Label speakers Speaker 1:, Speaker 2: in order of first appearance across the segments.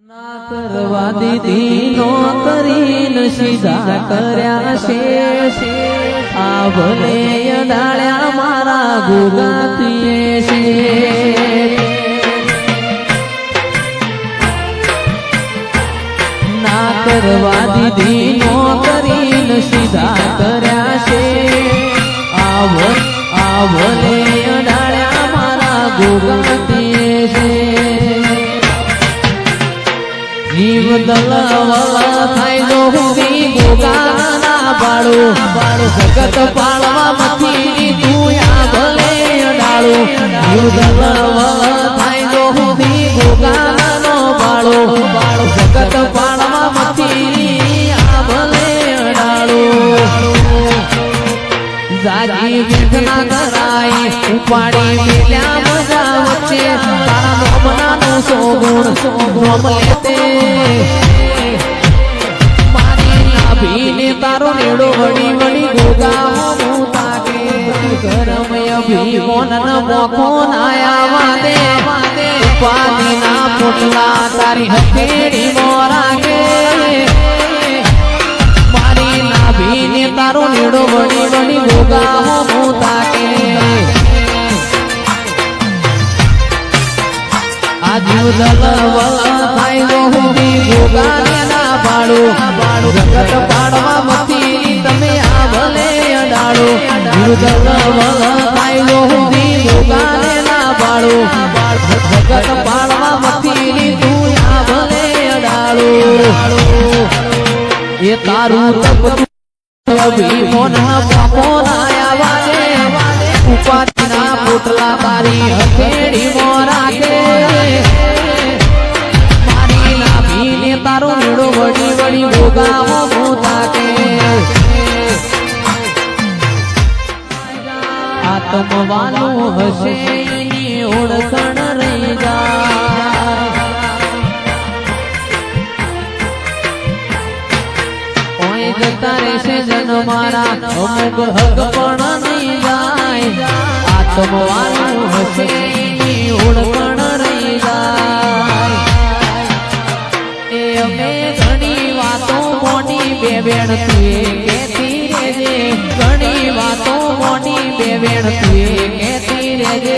Speaker 1: ના કરવા દીધી નોકરીને સીધા કર્યા છે આ ભલે ડાળ્યા મારા ગુગાતીએ છે ના કરવા દીધી નોકરીને સીધા કર્યા છે આ ભલે ડાળ્યા મારા ગુગાતીએ છે જીવ દલવલ થાય જો હુંદી ગોગાના બાળું જગત પાળવામાંથી તું આ ભલે ડાળું જીવ દલવલ થાય જો હુંદી ગોગાનો બાળું જગત પાળવામાંથી આ ભલે ડાળું જાજી વિઘ્ના કરાય ઉપાડી મેલ્યા મજા વચ્ચે તારા મોમનાનું સોગુણ નોમ લેતે મારી નાભીને તારો નેડો વળી વળી ગોગાઓ હું તાકે ગરમય ભીમોન મોખો નાયા વાદે ઉપાધિના પોટલા તારી હથેળી મોરાગે નાભીને તારો નેડો વળી વળી ગોગાઓ હું તાકે આ જીવ દલવલ થાય જો હુંદી ગોગાને ના પાડું જગત પાડવામાંથી તમે આ ભલે અડાડો જીવ દલવલ થાય જો હુંદી ગોગાને ના પાડું જગત પાડવામાંથી તું આ ભલે અડાડો એ તારું તપ ભીમોના પાપોના વાદે ઉપાધિના પોટલા તારી હથેળી મોરાકે મારી નાભીને તારો નેડો વળી વળી ગોગાઓ હું તાકે આત્મવાનું હશે એની ઓળખણ રહી જાય જતા રહેશે જન્મારા અમુક હક પણ નહીં જાય આત્મવાનું હશે એની ઓળખણ રહી જાય એ અમે ઘણી વાતો મોટી બે બેન તુએ કહેતી રહેજે ઘણી વાતો મોટી બે બેન તુએ કહેતી રહેજે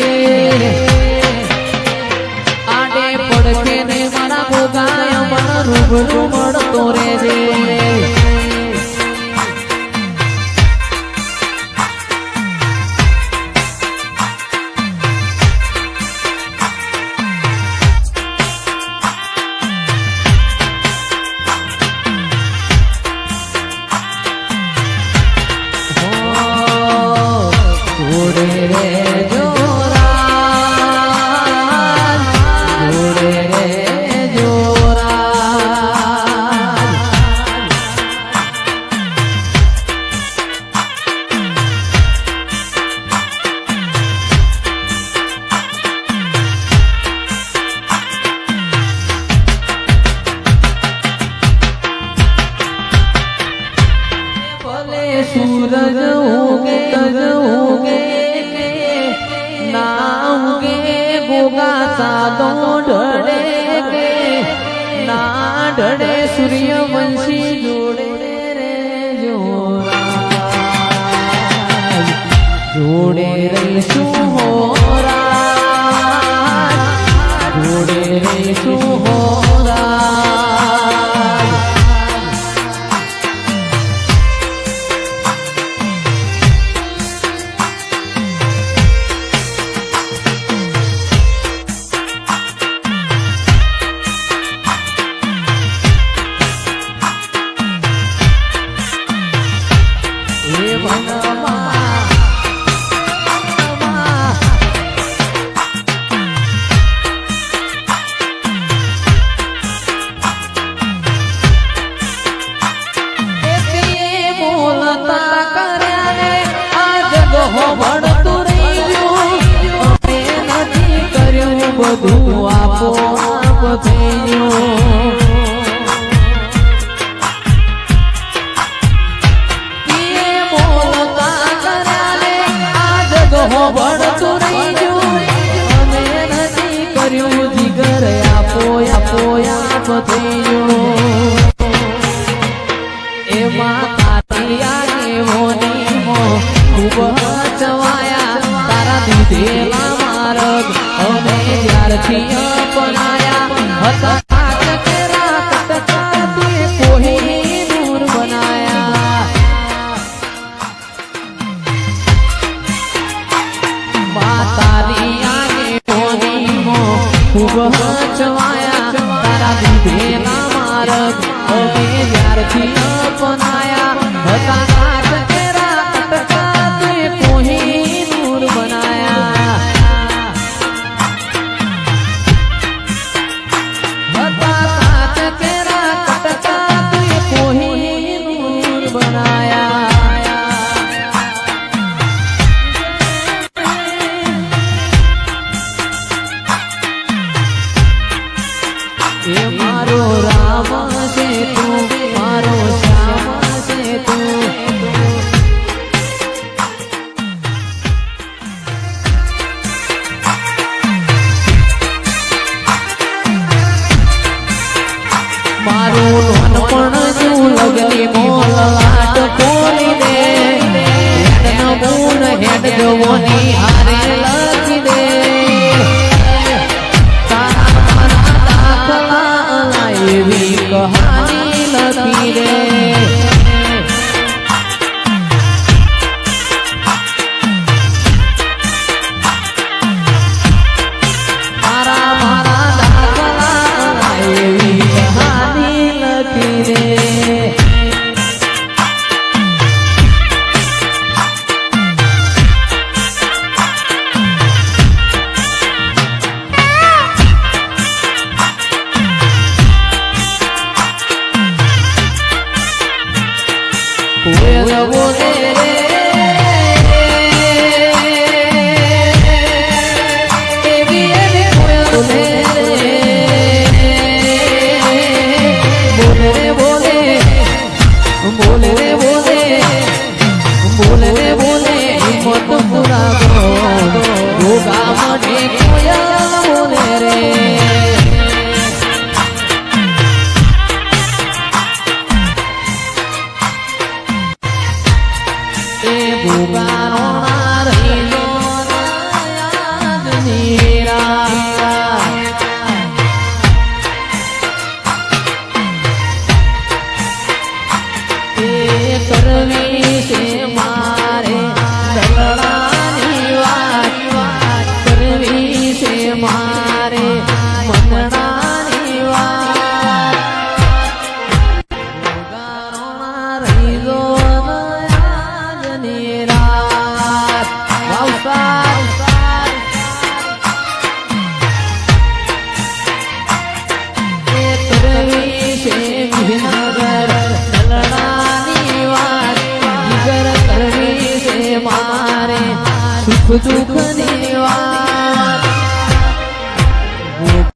Speaker 1: આડે પડખે ને મારા ગોગાય મન રૂબરૂ મળતો રહેજે सूरज उगे ना उगे गोगा सादो ढड़े के ना ढड़े सूर्यवंशी जोड़े रे जोड़े रहीशु होरा जोड़े रहीशु होरा બધું આપો આપ થયું બોલતા કર્યા ને આ જગ હો ભણતું રહી ગયું અમે નથી કર્યું જીગર આપો આપો બાપ થયો એમાં તારિયા મોની મો ખૂબ ચવાયા તારા દીધેલા માર્ગ અમે ત્યારથી અપનાયા હતા ચકેરા કટકા તે કોઈ દૂર બનાયા તારિયા મોની મો ખૂબ ચવાયા તારા દીધેલા માર્ગ અમે ત્યારથી અપનાયા હતા ચકેરા કટકા તે કોઈ દૂર બનાયા હતા ચકેરા કટકા તે કોઈ દૂર બનાયા એ મારો રામ છે તું મારો શ્યામ છે તું મારું નાનપણ તું લગની મોલ લાટ ખોલી દે હેડ નમૂન હેડ જવોની હારે લખી દે એવી કહાની લખી રે મારા મારા દાખલા એવી કહાની લખી રે કોયલ બોલે રે એવી એવી કોયલ બોલે રે બોલે બોલે રે બોલે બોલે રે બોલે હિંમત પૂરા ગોગા મને કોયલ બોલે રે કરવી છે મારે દલડાની વાત કરવી છે મારે મનડાની વાત રહી દો આજની રાત કરવી છે વિનગર દલડા મારે સુખ દુઃખની